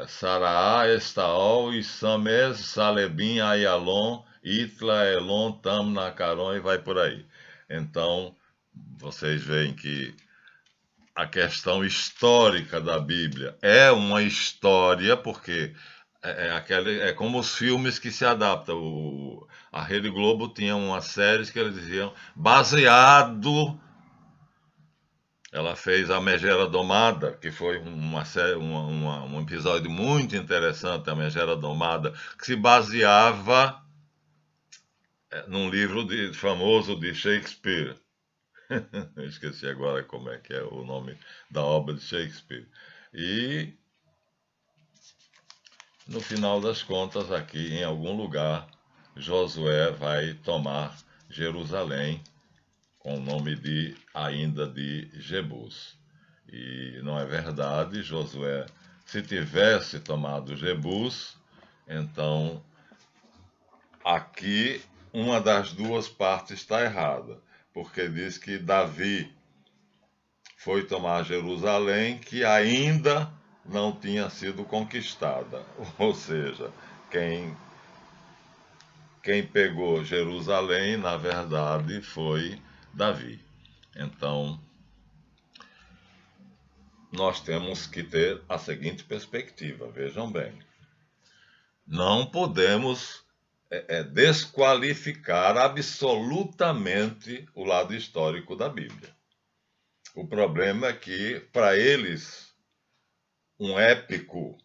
Saraá, Estaol, Isames, Salebim, Ayalon, Itla, Elon, Tamna, Caron e vai por aí. Então, vocês veem que a questão histórica da Bíblia é uma história, porque é como os filmes que se adaptam. A Rede Globo tinha umas séries que eles diziam baseado. Ela fez A Megera Domada, que foi um episódio muito interessante, A Megera Domada, que se baseava num livro famoso de Shakespeare. Eu esqueci agora como é que é o nome da obra de Shakespeare. E, no final das contas, aqui em algum lugar, Josué vai tomar Jerusalém com o nome ainda de Jebus. E não é verdade, Josué, se tivesse tomado Jebus, então aqui uma das duas partes está errada, porque diz que Davi foi tomar Jerusalém, que ainda não tinha sido conquistada. Ou seja, quem pegou Jerusalém, na verdade, foi Davi. Então, nós temos que ter a seguinte perspectiva, vejam bem. Não podemos desqualificar absolutamente o lado histórico da Bíblia. O problema é que, para eles, um épico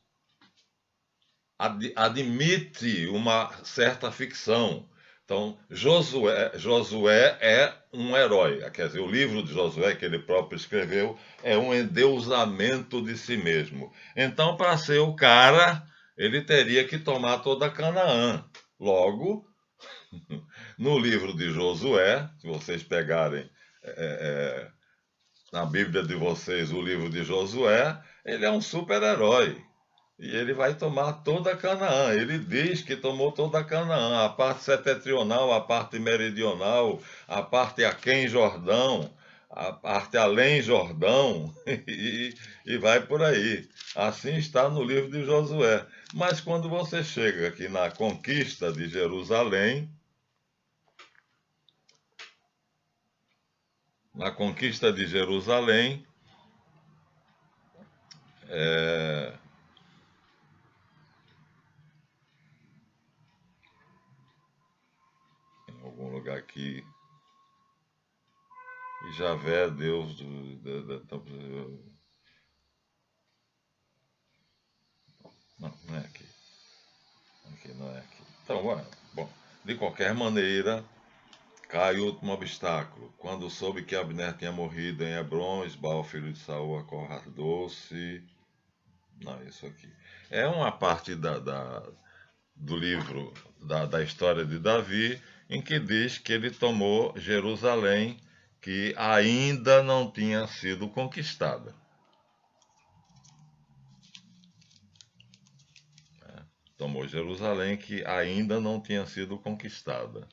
admite uma certa ficção. Então, Josué é um herói. Quer dizer, o livro de Josué, que ele próprio escreveu, é um endeusamento de si mesmo. Então, para ser o cara, ele teria que tomar toda Canaã. Logo, no livro de Josué, se vocês pegarem na Bíblia de vocês o livro de Josué, ele é um super-herói. E ele vai tomar toda Canaã. Ele diz que tomou toda Canaã, a parte setentrional, a parte meridional, a parte aquém Jordão, a parte além Jordão, e vai por aí. Assim está no livro de Josué. Mas quando você chega aqui na conquista de Jerusalém, em algum lugar aqui, e Javé, Deus não é aqui. Aqui não é aqui. Então, bom, de qualquer maneira, cai o último obstáculo. Quando soube que Abner tinha morrido em Hebron, Esbal, filho de Saul, acordou-se. Não, isso aqui. É uma parte do livro da história de Davi, em que diz que ele tomou Jerusalém, que ainda não tinha sido conquistada. Tomou Jerusalém, que ainda não tinha sido conquistada.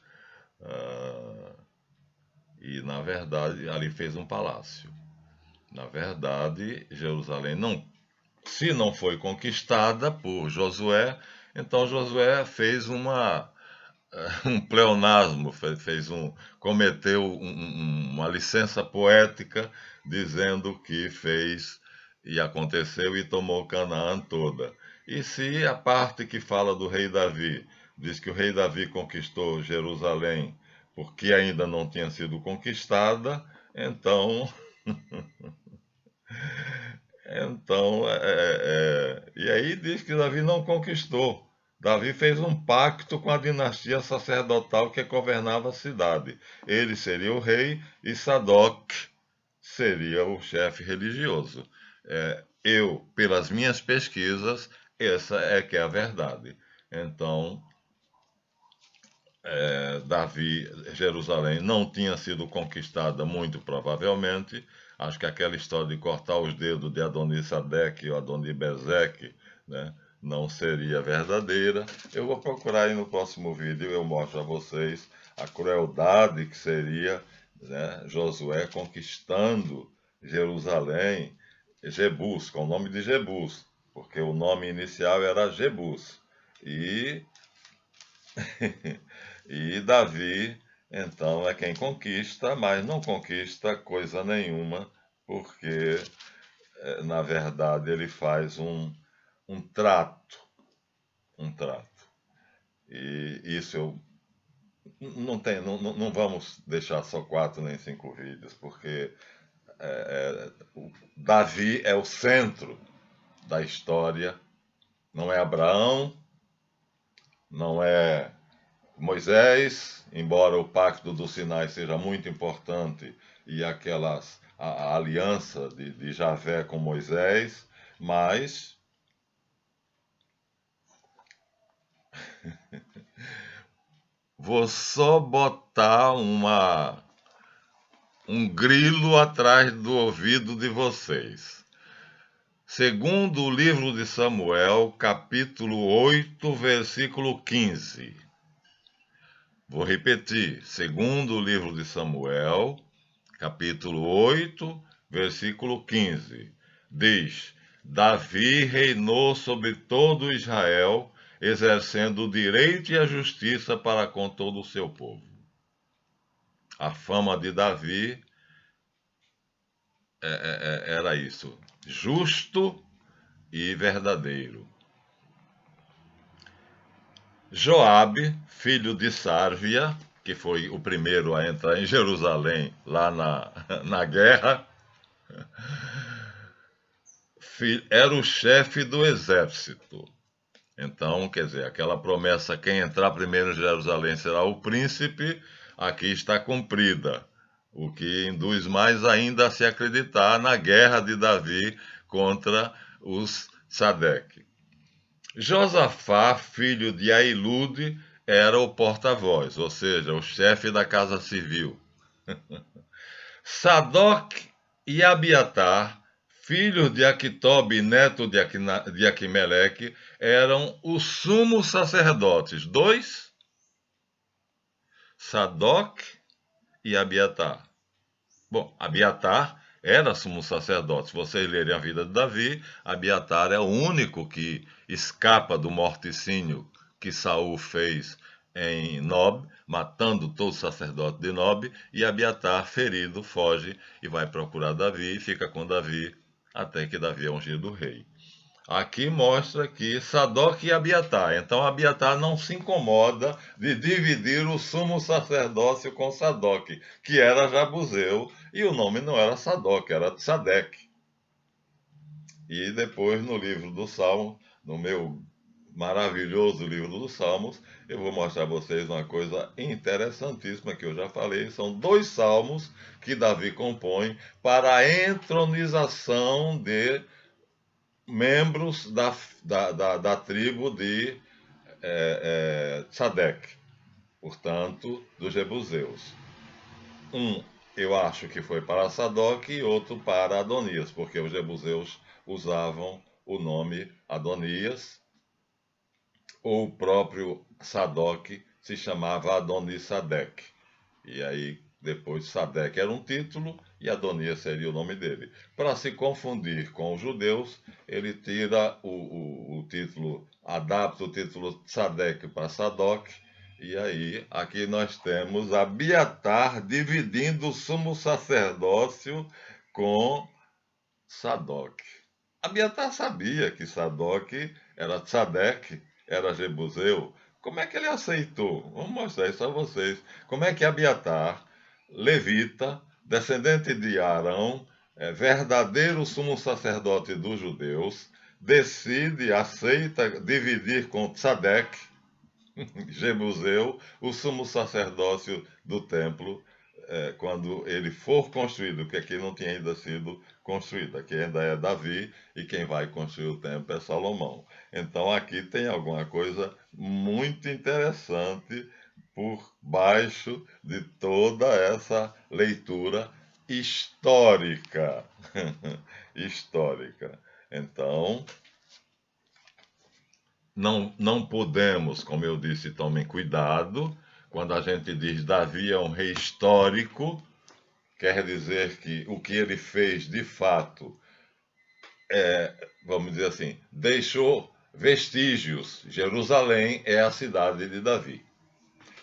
E, na verdade, ali fez um palácio. Na verdade, Jerusalém se não foi conquistada por Josué, então Josué fez um pleonasmo, cometeu uma licença poética dizendo que fez e aconteceu e tomou Canaã toda. E se a parte que fala do rei Davi diz que o rei Davi conquistou Jerusalém porque ainda não tinha sido conquistada, então, e aí diz que Davi não conquistou. Davi fez um pacto com a dinastia sacerdotal que governava a cidade. Ele seria o rei e Sadoc seria o chefe religioso. Pelas minhas pesquisas, essa é que é a verdade. Então, Davi, Jerusalém não tinha sido conquistada, muito provavelmente. Acho que aquela história de cortar os dedos de Adoni-Sadeque ou Adoni-Bezeque, né, não seria verdadeira. Eu vou procurar aí no próximo vídeo, eu mostro a vocês a crueldade que seria, né, Josué conquistando Jerusalém, Jebus, com o nome de Jebus, porque o nome inicial era Jebus. E E Davi, então, é quem conquista, mas não conquista coisa nenhuma, porque, na verdade, ele faz um trato, um trato. E isso eu não vamos deixar só 4 nem 5 vídeos, porque Davi é o centro da história, não é Abraão, não é Moisés, embora o pacto do Sinai seja muito importante e a aliança de Javé com Moisés, mas vou só botar um grilo atrás do ouvido de vocês. Segundo o livro de Samuel, capítulo 8, versículo 15. Vou repetir. Segundo o livro de Samuel, capítulo 8, versículo 15. Diz: Davi reinou sobre todo Israel, exercendo o direito e a justiça para com todo o seu povo. A fama de Davi era isso: justo e verdadeiro. Joabe, filho de Sárvia, que foi o primeiro a entrar em Jerusalém lá na guerra, era o chefe do exército. Então, quer dizer, aquela promessa, quem entrar primeiro em Jerusalém será o príncipe, aqui está cumprida. O que induz mais ainda a se acreditar na guerra de Davi contra os Sadeque. Josafá, filho de Ailude, era o porta-voz, ou seja, o chefe da casa civil. Sadoc e Abiatar, filhos de Aquitobe e neto de Aquimeleque, eram os sumos sacerdotes. 2, Sadoc e Abiatar. Bom, Abiatar era sumo sacerdote. Se vocês lerem a vida de Davi, Abiatar é o único que escapa do morticínio que Saul fez em Nob, matando todo o sacerdote de Nob, e Abiatar, ferido, foge e vai procurar Davi e fica com Davi até que Davi é ungido rei. Aqui mostra que Sadoc e Abiatar. Então Abiatar não se incomoda de dividir o sumo sacerdócio com Sadoc, que era Jabuseu, e o nome não era Sadoc, era Sadec. E depois no livro do Salmo, no meu maravilhoso livro dos Salmos, eu vou mostrar a vocês uma coisa interessantíssima que eu já falei. São 2 salmos que Davi compõe para a entronização de membros da tribo de Tzadek, portanto, dos Jebuseus. Um, eu acho que foi para Sadoc e outro para Adonias, porque os Jebuseus usavam o nome Adonias, ou o próprio Sadoc se chamava Adoni-Sadec. E aí, depois, Sadec era um título e Adonias seria o nome dele. Para se confundir com os judeus, ele tira o título, adapta o título Sadec para Sadoc E aí, aqui nós temos Abiatar dividindo o sumo sacerdócio com Sadoc. Abiatar sabia que Sadoc era Tzadek, era Jebuseu. Como é que ele aceitou? Vamos mostrar isso a vocês. Como é que Abiatar, levita, descendente de Arão, verdadeiro sumo sacerdote dos judeus, decide, aceita dividir com Tzadek, Jebuseu, o sumo sacerdócio do templo, quando ele for construído, que aqui não tinha ainda sido construído, aqui ainda é Davi, e quem vai construir o templo é Salomão. Então aqui tem alguma coisa muito interessante por baixo de toda essa leitura histórica. Histórica. Então, não podemos, como eu disse, tomem cuidado. Quando a gente diz Davi é um rei histórico, quer dizer que o que ele fez de fato vamos dizer assim, deixou vestígios. Jerusalém é a cidade de Davi.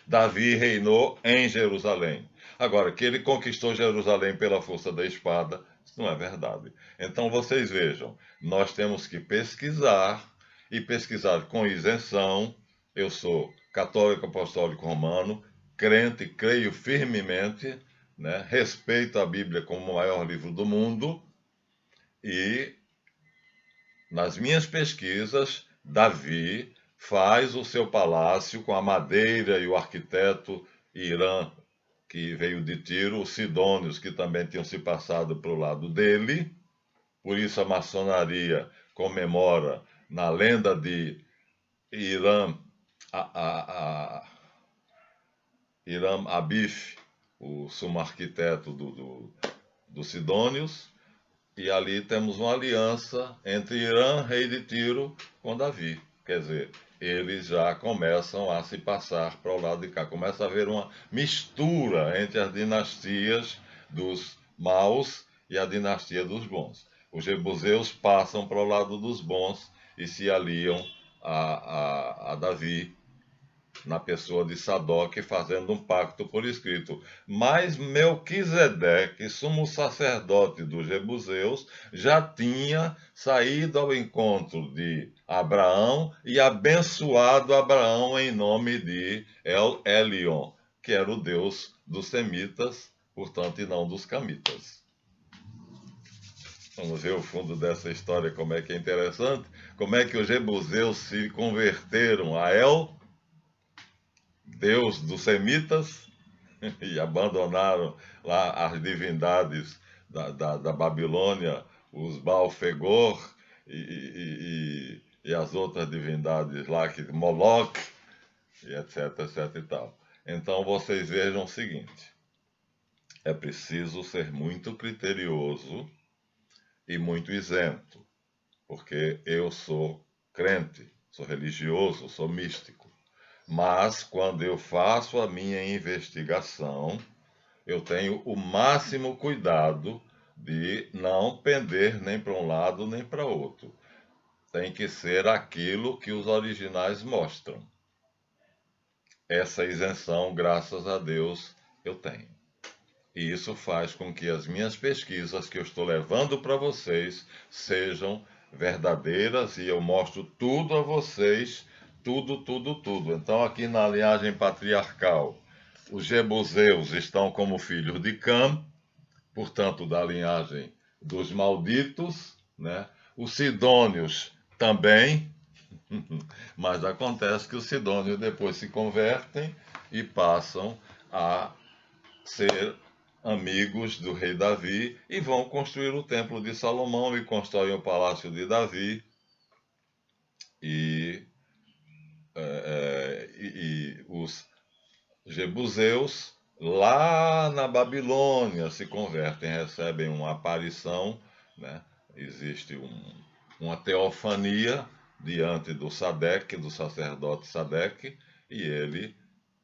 Davi reinou em Jerusalém. Agora, que ele conquistou Jerusalém pela força da espada, isso não é verdade. Então vocês vejam, nós temos que pesquisar e pesquisar com isenção. Eu sou católico apostólico romano, crente, creio firmemente, né? Respeito a Bíblia como o maior livro do mundo e nas minhas pesquisas, Davi faz o seu palácio com a madeira e o arquiteto Irã, que veio de Tiro, os sidônios, que também tinham se passado para o lado dele. Por isso a maçonaria comemora na lenda de Irã, Irã Abif, o sumo arquiteto dos sidônios. E ali temos uma aliança entre Irã, rei de Tiro, com Davi. Quer dizer, eles já começam a se passar para o lado de cá. Começa a haver uma mistura entre as dinastias dos maus e a dinastia dos bons. Os jebuseus passam para o lado dos bons e se aliam a Davi, na pessoa de Sadoc, fazendo um pacto por escrito. Mas Melquisedeque, sumo sacerdote dos jebuseus, já tinha saído ao encontro de Abraão e abençoado Abraão em nome de El Elyon, que era o deus dos semitas, portanto, e não dos camitas. Vamos ver o fundo dessa história, como é que é interessante. Como é que os jebuseus se converteram a El, deus dos semitas, e abandonaram lá as divindades da Babilônia, os Baal-Fegor e as outras divindades lá, que Moloch, e etc, etc e tal. Então vocês vejam o seguinte, é preciso ser muito criterioso e muito isento, porque eu sou crente, sou religioso, sou místico. Mas quando eu faço a minha investigação, eu tenho o máximo cuidado de não pender nem para um lado nem para outro. Tem que ser aquilo que os originais mostram. Essa isenção, graças a Deus, eu tenho. E isso faz com que as minhas pesquisas que eu estou levando para vocês sejam verdadeiras e eu mostro tudo a vocês, tudo, tudo, tudo. Então, aqui na linhagem patriarcal, os jebuseus estão como filhos de Cam, portanto, da linhagem dos malditos, né? Os sidônios também, mas acontece que os sidônios depois se convertem e passam a ser amigos do rei Davi e vão construir o templo de Salomão e constroem o palácio de Davi e, os jebuseus lá na Babilônia se convertem, recebem uma aparição, né? Existe uma teofania diante do Sadeque, do sacerdote Sadeque, e ele,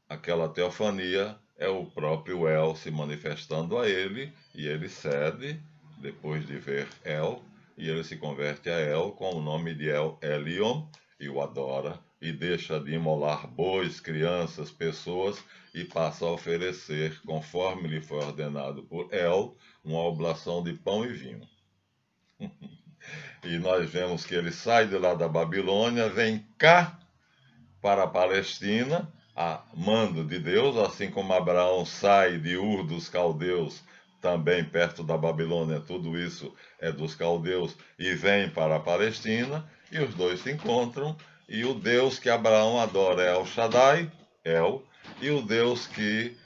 aquela teofania é o próprio El se manifestando a ele, e ele cede, depois de ver El, e ele se converte a El com o nome de El Elyon, e o adora e deixa de imolar bois, crianças, pessoas e passa a oferecer, conforme lhe foi ordenado por El, uma oblação de pão e vinho. E nós vemos que ele sai de lá da Babilônia, vem cá para a Palestina, a mando de Deus, assim como Abraão sai de Ur dos Caldeus, também perto da Babilônia, tudo isso é dos caldeus, e vem para a Palestina, e os dois se encontram, e o Deus que Abraão adora é El Shaddai, El, e o Deus que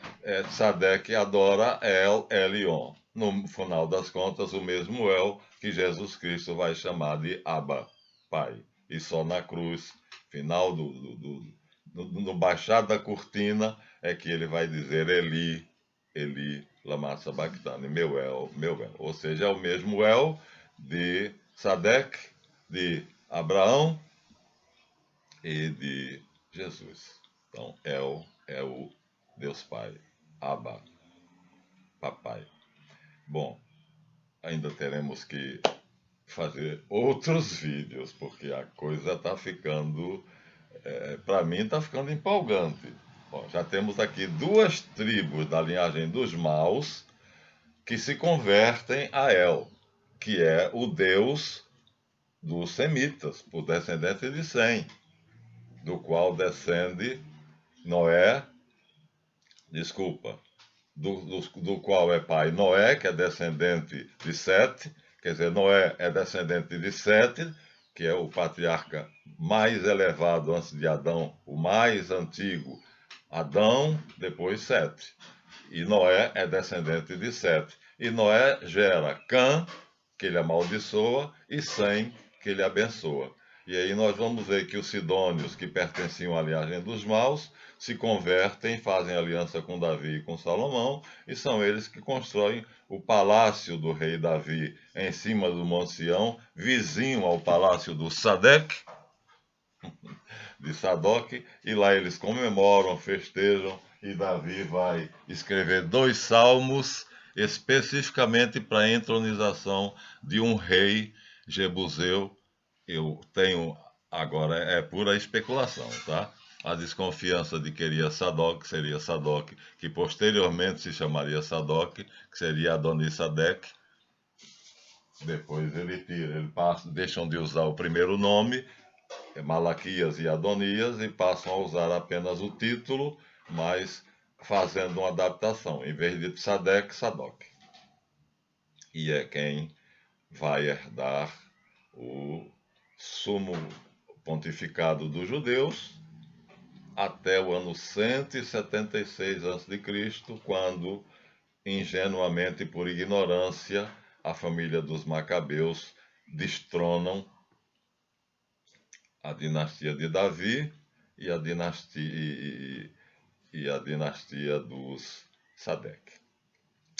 Sadeque adora é El Elyon. No final das contas, o mesmo El que Jesus Cristo vai chamar de Abba, Pai. E só na cruz, final no baixar da cortina, é que ele vai dizer Eli, Eli, lama sabachthani, meu El, meu El. Ou seja, é o mesmo El de Sadeque, de Abraão e de Jesus. Então, El é o Deus Pai, Abba, Papai. Bom, ainda teremos que fazer outros vídeos, porque a coisa está ficando, para mim, está ficando empolgante. Bom, já temos aqui duas tribos da linhagem dos maus que se convertem a El, que é o Deus dos semitas, por descendente de Sem, do qual descende Noé, do qual é pai Noé, que é descendente de Sete, quer dizer, Noé é descendente de Sete, que é o patriarca mais elevado antes de Adão, o mais antigo, Adão, depois Sete. E Noé é descendente de Sete. E Noé gera Cã, que ele amaldiçoa, e Sem, que ele abençoa. E aí nós vamos ver que os sidônios, que pertenciam à linhagem dos maus, se convertem, fazem aliança com Davi e com Salomão, e são eles que constroem o palácio do rei Davi em cima do Monte Sião, vizinho ao palácio do Sadeque, de Sadoc, e lá eles comemoram, festejam, e Davi vai escrever 2 salmos especificamente para a entronização de um rei jebuseu. Eu tenho, agora é pura especulação, tá? A desconfiança de que seria Sadoc, que posteriormente se chamaria Sadoc, que seria Adonisadec. Depois deixam de usar o primeiro nome, Malaquias e Adonias, e passam a usar apenas o título, mas fazendo uma adaptação, em vez de Tsadek, Sadoc. E é quem vai herdar o sumo pontificado dos judeus até o ano 176 a.C., quando, ingenuamente e por ignorância, a família dos Macabeus destronam a dinastia de Davi e a dinastia dos Sadec.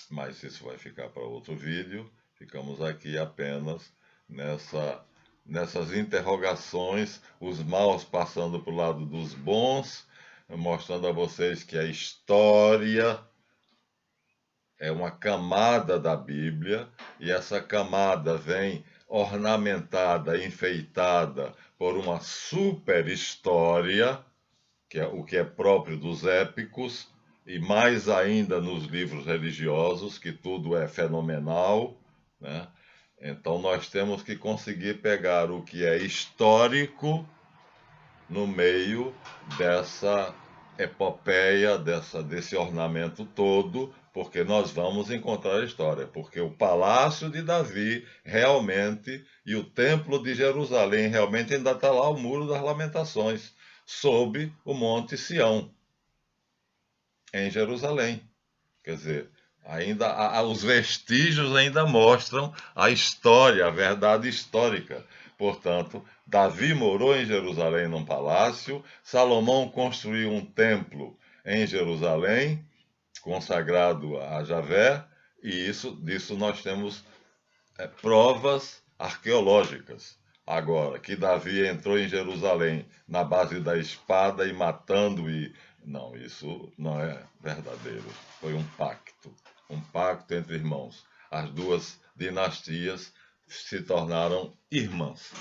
Mas isso vai ficar para outro vídeo. Ficamos aqui apenas nessas interrogações, os maus passando para o lado dos bons, mostrando a vocês que a história é uma camada da Bíblia, e essa camada vem ornamentada, enfeitada por uma super história, que é o que é próprio dos épicos, e mais ainda nos livros religiosos, que tudo é fenomenal, né? Então nós temos que conseguir pegar o que é histórico no meio dessa epopeia, desse ornamento todo, porque nós vamos encontrar a história, porque o palácio de Davi realmente e o templo de Jerusalém realmente ainda está lá, o Muro das Lamentações, sob o Monte Sião, em Jerusalém. Quer dizer, ainda os vestígios ainda mostram a história, a verdade histórica. Portanto, Davi morou em Jerusalém num palácio, Salomão construiu um templo em Jerusalém, consagrado a Javé, e disso nós temos provas arqueológicas. Agora, que Davi entrou em Jerusalém na base da espada e matando Não, isso não é verdadeiro. Foi um pacto entre irmãos. As duas dinastias se tornaram irmãs,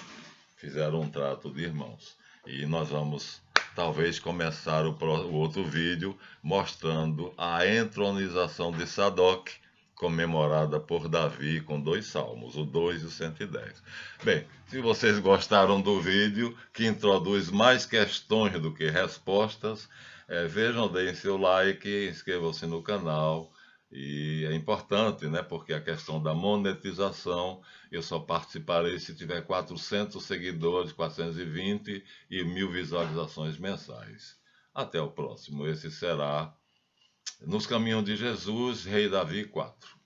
fizeram um trato de irmãos. E nós vamos talvez começar o outro vídeo mostrando a entronização de Sadoc, comemorada por Davi com 2 salmos, o 2 e o 110. Bem, se vocês gostaram do vídeo, que introduz mais questões do que respostas, vejam, deem seu like, inscrevam-se no canal. E é importante, né? Porque a questão da monetização, eu só participarei se tiver 400 seguidores, 420 e 1.000 visualizações mensais. Até o próximo. Esse será Nos Caminhos de Jesus, Rei Davi 4.